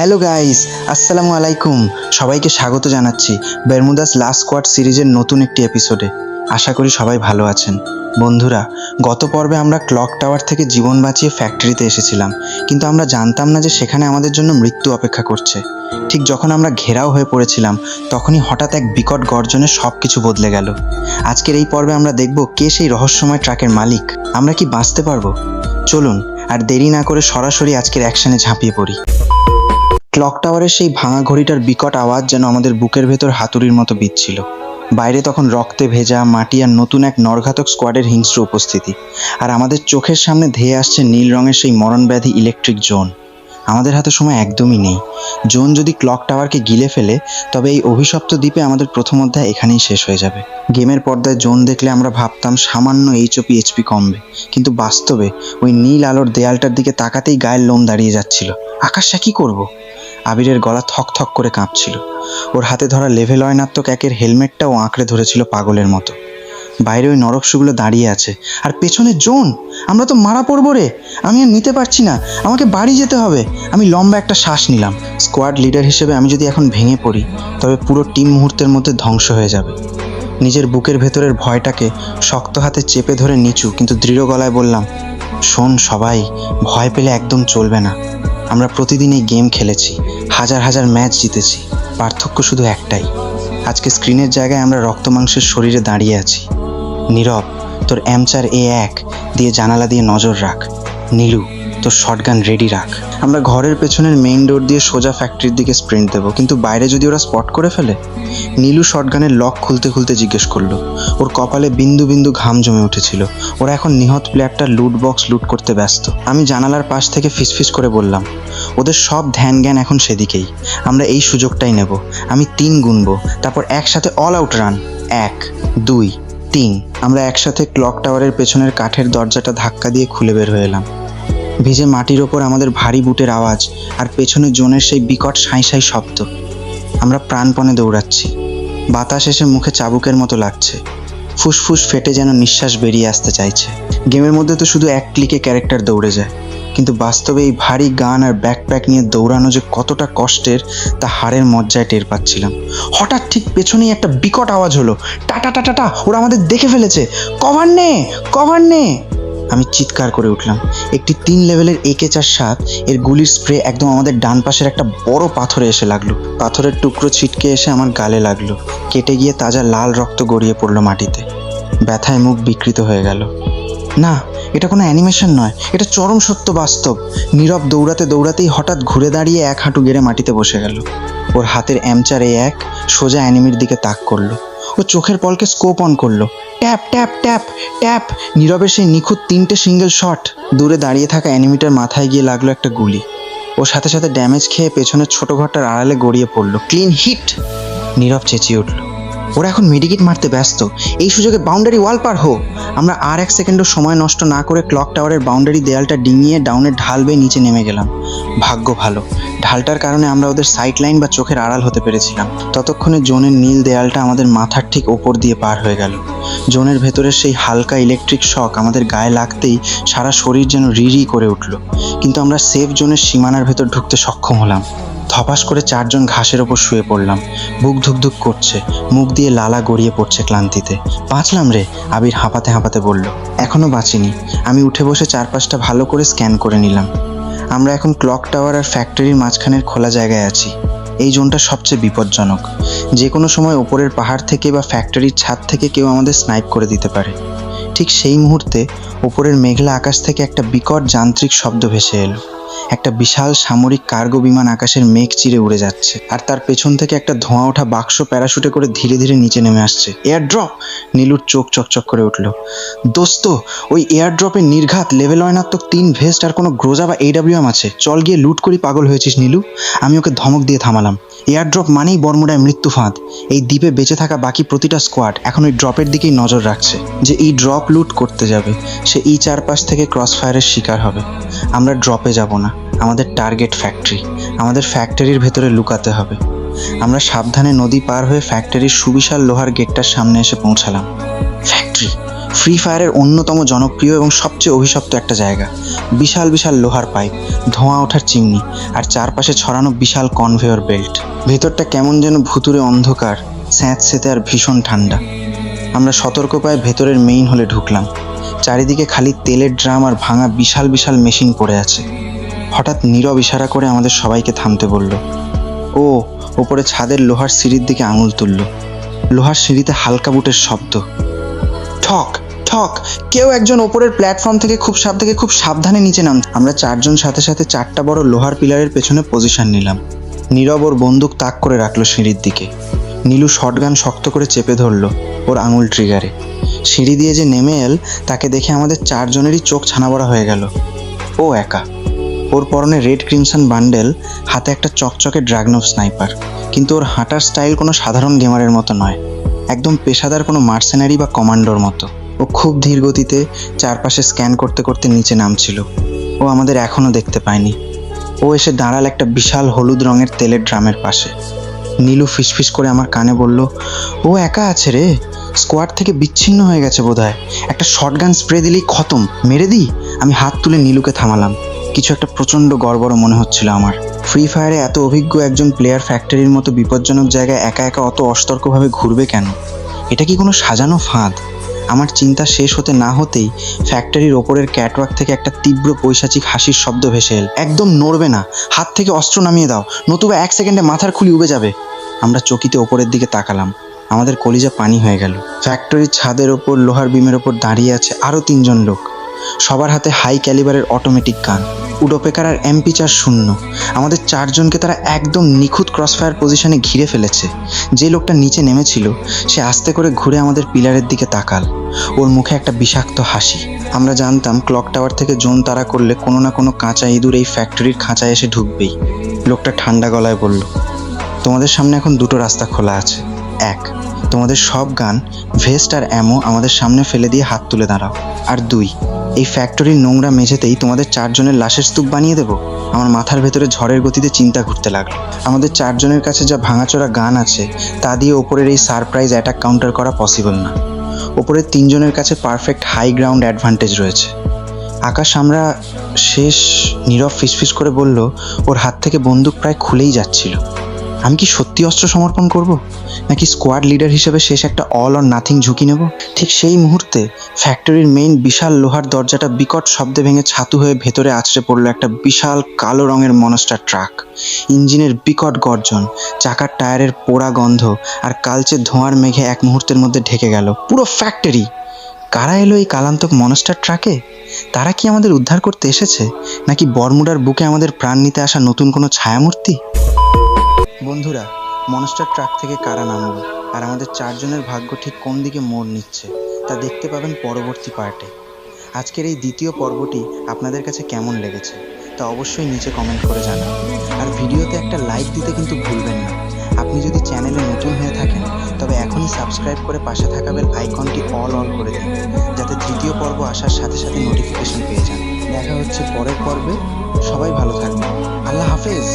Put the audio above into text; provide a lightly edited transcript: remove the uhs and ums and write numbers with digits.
Hello guys, আসসালামু আলাইকুম। সবাইকে স্বাগত জানাচ্ছি বেরমুদাস লাস্ট স্কোয়াড সিরিজের নতুন একটি এপিসোডে। আশা করি সবাই ভালো আছেন। বন্ধুরা, গত পর্বে আমরা ক্লক টাওয়ার থেকে জীবন বাঁচিয়ে ফ্যাক্টরিতে এসেছিলাম, কিন্তু আমরা জানতাম না যে সেখানে আমাদের জন্য মৃত্যু অপেক্ষা করছে। ঠিক যখন আমরা ঘেরাও হয়ে পড়েছিলাম, তখনই হঠাৎ এক বিকট গর্জনে সব কিছু বদলে গেল। আজকের এই পর্বে আমরা দেখব কে সেই রহস্যময় ট্রাকের মালিক। আমরা কি বাঁচতে পারবো? চলুন আর দেরি না করে সরাসরি আজকের অ্যাকশনে ঝাঁপিয়ে পড়ি। ক্লক টাওয়ারের সেই ভাঙা ঘড়িটার বিকট আওয়াজ যেন আমাদের বুকের ভেতর হাতুড়ির মতো বিঁধছিল। বাইরে তখন রক্তে ভেজা মাটি আর নতুন এক নরঘাতক স্কোয়াডের হিংস্র উপস্থিতি, আর আমাদের চোখের সামনে ধেয়ে আসছে নীল রঙের সেই মরণব্যাধি ইলেকট্রিক জোন। আমাদের হাতে সময় একদমই নেই। জোন যদি ক্লক টাওয়ারকে গিলে ফেলে, তবে এই অভিশপ্ত দ্বীপে আমাদের প্রথম অধ্যায় এখানেই শেষ হয়ে যাবে। গেমের পর্দায় জোন দেখলে আমরা ভাবতাম সামান্য এইচপি কমবে, কিন্তু বাস্তবে ওই নীল আলোর দেয়ালটার দিকে তাকাতেই গায়ের লোম দাঁড়িয়ে যাচ্ছিল। আকাশটা কি করব? আবিরের গলা থক করে কাঁপছিল। ওর হাতে ধরা লেভেল অয়নাত্মক একের হেলমেটটাও আঁকড়ে ধরেছিল পাগলের মতো। বাইরে ওই নরকশুগুলো দাঁড়িয়ে আছে, আর পেছনে জোন। আমরা তো মারা পড়বো রে। আমি আর নিতে পারছি না, আমাকে বাড়ি যেতে হবে। আমি লম্বা একটা শ্বাস নিলাম। স্কোয়াড লিডার হিসেবে আমি যদি এখন ভেঙে পড়ি, তবে পুরো টিম মুহূর্তের মধ্যে ধ্বংস হয়ে যাবে। নিজের বুকের ভেতরের ভয়টাকে শক্ত হাতে চেপে ধরে নিচু কিন্তু দৃঢ় গলায় বললাম, শোন সবাই, ভয় পেলে একদম চলবে না। আমরা প্রতিদিন এই গেম খেলেছি, হাজার হাজার ম্যাচ জিতেছি। পার্থক্য শুধু একটাই, আজকে স্ক্রিনের জায়গায় আমরা রক্ত মাংসের শরীরে দাঁড়িয়ে আছি। নীরব, তোর M4A1 দিয়ে জানালা দিয়ে নজর রাখ। নীলু, তোর শটগান রেডি রাখ। আমরা ঘরের পেছনের মেইন ডোর দিয়ে সোজা ফ্যাক্টরির দিকে স্প্রিন্ট দেবো, কিন্তু বাইরে যদি ওরা স্পট করে ফেলে? নীলু শটগানের লক খুলতে জিজ্ঞেস করলো। ওর কপালে বিন্দু বিন্দু ঘাম জমে উঠেছিল। ওরা এখন নিহত প্লেয়ারটা লুট বক্স লুট করতে ব্যস্ত। আমি জানালার পাশ থেকে ফিসফিস করে বললাম, ওদের সব ধ্যান জ্ঞান এখন সেদিকেই। আমরা এই সুযোগটাই নেব। আমি 3 গুনবো, তারপর একসাথে অল আউট রান। 1, 2, 3। আমরা একসাথে ক্লক টাওয়ারের পেছনের কাঠের দরজাটা ধাক্কা দিয়ে খুলে বের হয়ে এলাম। ভিজে মাটির ওপর আমাদের ভারী বুটের আওয়াজ, আর পেছনে জোনের সেই বিকট সাঁই শব্দ। আমরা প্রাণপণে দৌড়াচ্ছি। বাতাস এসে মুখে চাবুকের মতো লাগছে। ফুসফুস ফেটে যেন নিঃশ্বাস বেরিয়ে আসতে চাইছে। গেমের মধ্যে তো শুধু এক ক্লিকে ক্যারেক্টার দৌড়ে যায়, কিন্তু বাস্তবে এই ভারী গান আর ব্যাকপ্যাক নিয়ে দৌড়ানো যে কতটা কষ্টের, তা হাড়ের মজ্জায় টের পাচ্ছিলাম। হঠাৎ ঠিক পেছনেই একটা বিকট আওয়াজ হলো, টাটা, ওরা আমাদের দেখে ফেলেছে। কভার নে। আমি চিৎকার করে উঠলাম। একটি 3 লেভেলের AK-47 এর গুলির স্প্রে একদম আমাদের ডান পাশের একটা বড় পাথরে এসে লাগলো। পাথরের টুকরো ছিটকে এসে আমার গালে লাগলো, কেটে গিয়ে তাজা লাল রক্ত গড়িয়ে পড়লো মাটিতে। ব্যথায় মুখ বিকৃত হয়ে গেল। না, এটা কোনো অ্যানিমেশন নয়, এটা চরম সত্য বাস্তব। নীরব দৌড়াতেই হঠাৎ ঘুরে দাঁড়িয়ে এক হাঁটু গেড়ে মাটিতে বসে গেল। ওর হাতের M4A1 সোজা অ্যানিমির দিকে তাক করলো। ও চোখের পলকে স্কোপ অন করলো। ট্যাপ। নীরবের সেই নিখুঁত 3টে সিঙ্গেল শট। দূরে দাঁড়িয়ে থাকা অ্যানিমিটার মাথায় গিয়ে লাগলো একটা গুলি। ওর সাথে ড্যামেজ খেয়ে পেছনের ছোট ঘরটার আড়ালে গড়িয়ে পড়লো। Clean hit. নীরব চেঁচিয়ে উঠল, ওরা এখন মেডিকেট মারতে ব্যস্ত, এই সুযোগে বাউন্ডারি ওয়াল পার হো। আমরা আর 1 সেকেন্ডও সময় নষ্ট না করে ক্লক টাওয়ারের বাউন্ডারি দেয়ালটা ডিঙিয়ে ডাউনের ঢাল বেয়ে নিচে নেমে গেলাম। ভাগ্য ভালো, ঢালটার কারণে আমরা ওদের সাইড লাইন বা চোখের আড়াল হতে পেরেছিলাম। ততক্ষণে জোনের নীল দেয়ালটা আমাদের মাথার ঠিক ওপর দিয়ে পার হয়ে গেল। জোনের ভেতরের সেই হালকা ইলেকট্রিক শক আমাদের গায়ে লাগতেই সারা শরীর যেন রি করে উঠল। কিন্তু আমরা সেফ জোনের সীমানার ভেতর ঢুকতে সক্ষম হলাম। ধপাস করে 4 জন ঘাসের ওপর শুয়ে পড়লাম। বুক ধুকধুক করছে, মুখ দিয়ে লালা গড়িয়ে পড়ছে ক্লান্তিতে। বাঁচলাম রে, আবির হাঁপাতে বলল। এখনো বাঁচিনি। আমি উঠে বসে চারপাশটা ভালো করে স্ক্যান করে নিলাম। আমরা এখন ক্লক টাওয়ার আর ফ্যাক্টরির মাঝখানের খোলা জায়গায় আছি। এই জোনটা সবচেয়ে বিপজ্জনক। যে কোনো সময় ওপরের পাহাড় থেকে বা ফ্যাক্টরির ছাদ থেকে কেউ আমাদের স্নাইপ করে দিতে পারে। ঠিক সেই মুহূর্তে ওপরের মেঘলা আকাশ থেকে একটা বিকট যান্ত্রিক শব্দ ভেসে এলো। একটা বিশাল সামরিক কার্গো বিমান আকাশের মেঘ চিরে উড়ে যাচ্ছে, আর তার পেছন থেকে একটা ধোঁয়া ওঠা বাক্স প্যারাশুটে করে ধীরে নিচে নেমে আসছে। Air drop! নীলুর চোখ চকচক করে উঠল। দোস্ত, ওই এয়ার ড্রপে নির্ঘাত লেভেল অয়নাত্মক 3 ভেস্ট আর কোনো গ্রোজা বা AWM আছে। চল গিয়ে লুট করি। পাগল হয়েছিস নীলু? আমি ওকে ধমক দিয়ে থামালাম। এয়ার ড্রপ মানেই বর্মুডায় মৃত্যু ফাঁদ। এই দ্বীপে বেঁচে থাকা বাকি প্রতিটা স্কোয়াড এখন ওই ড্রপের দিকেই নজর রাখছে। যে এই ড্রপ লুট করতে যাবে, সে এই চারপাশ থেকে ক্রস ফায়ারের শিকার হবে। আমরা ড্রপে যাব না, আমাদের টার্গেট ফ্যাক্টরি। আমাদের ফ্যাক্টরির ভেতরে লুকাতে হবে। আমরা সাবধানে নদী পার হয়ে ফ্যাক্টরির সুবিশাল লোহার গেটটার সামনে এসে পৌঁছালাম। ফ্যাক্টরি ফ্রি ফায়ারের অন্যতম জনপ্রিয় এবং সবচেয়ে অভিশপ্ত একটা জায়গা। বিশাল বিশাল লোহার পাইপ, ধোঁয়া ওঠার চিমনি, আর চারপাশে ছড়ানো বিশাল কনভেয়র বেল্ট। ভেতরটা কেমন যেন ভুতুড়ে অন্ধকার, স্যাঁতসেঁতে আর ভীষণ ঠান্ডা। আমরা সতর্ক পায়ে ভেতরের মেইন হলে ঢুকলাম। চারিদিকে খালি তেলের ড্রাম আর ভাঙা বিশাল বিশাল মেশিন পড়ে আছে। হঠাৎ নীরব ইশারা করে আমাদের সবাইকে থামতে বলল। ও ওপরে ছাদের লোহার সিঁড়ির দিকে আঙুল তুলল। লোহার সিঁড়িতে হালকা বুটের শব্দ। ঠক ঠক, কেউ একজন ওপরের প্ল্যাটফর্ম থেকে খুব সাবধানে নিচে নাম। আমরা চারজন সাথে সাথে চারটা বড় লোহার পিলারের পেছনে পজিশন নিলাম। নীরব ওর বন্দুক তাক করে রাখলো সিঁড়ির দিকে। নীলু শটগান শক্ত করে চেপে ধরলো ওর আঙুল ট্রিগারে। সিঁড়ি দিয়ে যে নেমে এল তাকে দেখে আমাদের চারজনেরই চোখ ছানাবড়া হয়ে গেল। ও একা। ওর পরনে রেড ক্রিমসন বান্ডেল, হাতে একটা চকচকে ড্রাগনভ স্নাইপার। কিন্তু ওর হাঁটার স্টাইল কোনো সাধারণ গেমারের মতো নয়, একদম পেশাদার কোনো মার্সেনারি বা কমান্ডোর মতো। ও খুব ধীর গতিতে চারপাশে স্ক্যান করতে করতে নিচে নামছিল। ও আমাদের এখনও দেখতে পায়নি। ও এসে দাঁড়াল একটা বিশাল হলুদ রঙের তেলের ড্রামের পাশে। নীলু ফিসফিস করে আমার কানে বলল, ও একা আছে রে, স্কোয়াড থেকে বিচ্ছিন্ন হয়ে গেছে বোধহয়। একটা শটগান স্প্রে দিলেই খতম, মেরে দিই। আমি হাত তুলে নীলুকে থামালাম। কিছু একটা প্রচণ্ড গড়বড় মনে হচ্ছিল আমার। ফ্রি ফায়ারে এত অভিজ্ঞ একজন প্লেয়ার ফ্যাক্টরির মতো বিপজ্জনক জায়গায় একা একা অত অসতর্কভাবে ঘুরবে কেন? এটা কি কোনো সাজানো ফাঁদ? আমার চিন্তা শেষ হতে না হতেই ফ্যাক্টরির ওপরের ক্যাটওয়াক থেকে একটা তীব্র পৈশাচিক হাসির শব্দ ভেসে এল। একদম নড়বে না, হাত থেকে অস্ত্র নামিয়ে দাও, নতুবা 1 সেকেন্ডে মাথার খুলি উবে যাবে। আমরা চকিতে ওপরের দিকে তাকালাম। আমাদের কলিজা পানি হয়ে গেল। ফ্যাক্টরির ছাদের ওপর লোহার বিমের ওপর দাঁড়িয়ে আছে আরও 3 জন লোক। সবার হাতে হাই ক্যালিবারের অটোমেটিক গান, উডোপেকার আর MP4 শূন্য। আমাদের 4 জনকে তারা একদম নিখুঁত ক্রসফায়ার পজিশনে ঘিরে ফেলেছে। যে লোকটা নিচে নেমেছিল সে আস্তে করে ঘুরে আমাদের পিলারের দিকে তাকাল। ওর মুখে একটা বিষাক্ত হাসি। আমরা জানতাম ক্লক টাওয়ার থেকে জোন তাড়া করলে কোনো না কোনো কাঁচা ইঁদুর এই ফ্যাক্টরির খাঁচায় এসে ঢুকবেই। লোকটা ঠান্ডা গলায় বলল, তোমাদের সামনে এখন 2টো রাস্তা খোলা আছে। 1, তোমাদের সব গান, ভেস্ট আর অ্যামো আমাদের সামনে ফেলে দিয়ে হাত তুলে দাঁড়াও। আর 2, এই ফ্যাক্টরির নোংরা মেঝেতেই তোমাদের 4 জনের লাশের স্তূপ বানিয়ে দেবো। আমার মাথার ভেতরে ঝড়ের গতিতে চিন্তা ঘুরতে লাগলো। আমাদের 4 জনের কাছে যা ভাঙাচোরা গান আছে তা দিয়ে ওপরের এই সারপ্রাইজ অ্যাটাক কাউন্টার করা পসিবল না। ওপরের 3 জনের কাছে পারফেক্ট হাই গ্রাউন্ড অ্যাডভান্টেজ রয়েছে। আকাশ আমরা শেষ নীরব ফিসফিস করে বলল, ওর হাত থেকে বন্দুক প্রায় খুলেই যাচ্ছিল। আমি কি সত্যি অস্ত্র সমর্পণ করব, নাকি স্কোয়াড লিডার হিসেবে শেষ একটা অল অর নাথিং ঝুঁকি নেব? ঠিক সেই মুহূর্তে ফ্যাক্টরির মেইন বিশাল লোহার দরজাটা বিকট শব্দে ভেঙে ছাতু হয়ে ভেতরে আছড়ে পড়লো একটা বিশাল কালো রঙের মনস্টার ট্রাক। ইঞ্জিনের বিকট গর্জন, চাকার টায়ারের পোড়া গন্ধ আর কালচে ধোঁয়ার মেঘে এক মুহূর্তের মধ্যে ঢেকে গেল পুরো ফ্যাক্টরি। কারা এলো এই কালান্তক মনস্টার ট্রাকে? তারা কি আমাদের উদ্ধার করতে এসেছে, নাকি বরমুডার বুকে আমাদের প্রাণ নিতে আসা নতুন কোনো ছায়ামূর্তি? বন্ধুরা, মনস্টার ট্রাক থেকে কারা নামলো আর আমাদের 4 জনের ভাগ্য ঠিক কোন দিকে মোড় নিচ্ছে তা দেখতে পাবেন পরবর্তী পার্টে। আজকের এই দ্বিতীয় পর্বটি আপনাদের কাছে কেমন লেগেছে তা অবশ্যই নিচে কমেন্ট করে জানান। আর ভিডিওতে একটা লাইক দিতে কিন্তু ভুলবেন না। আপনি যদি চ্যানেলে নতুন হয়ে থাকেন তবে এখনই সাবস্ক্রাইব করে পাশে থাকা বেল আইকনটি অল করে দিন, যাতে তৃতীয় পর্ব আসার সাথে সাথে নোটিফিকেশন পেয়ে যান। দেখা হচ্ছে পরের পর্বে। সবাই ভালো থাকবেন। আল্লাহ হাফেজ।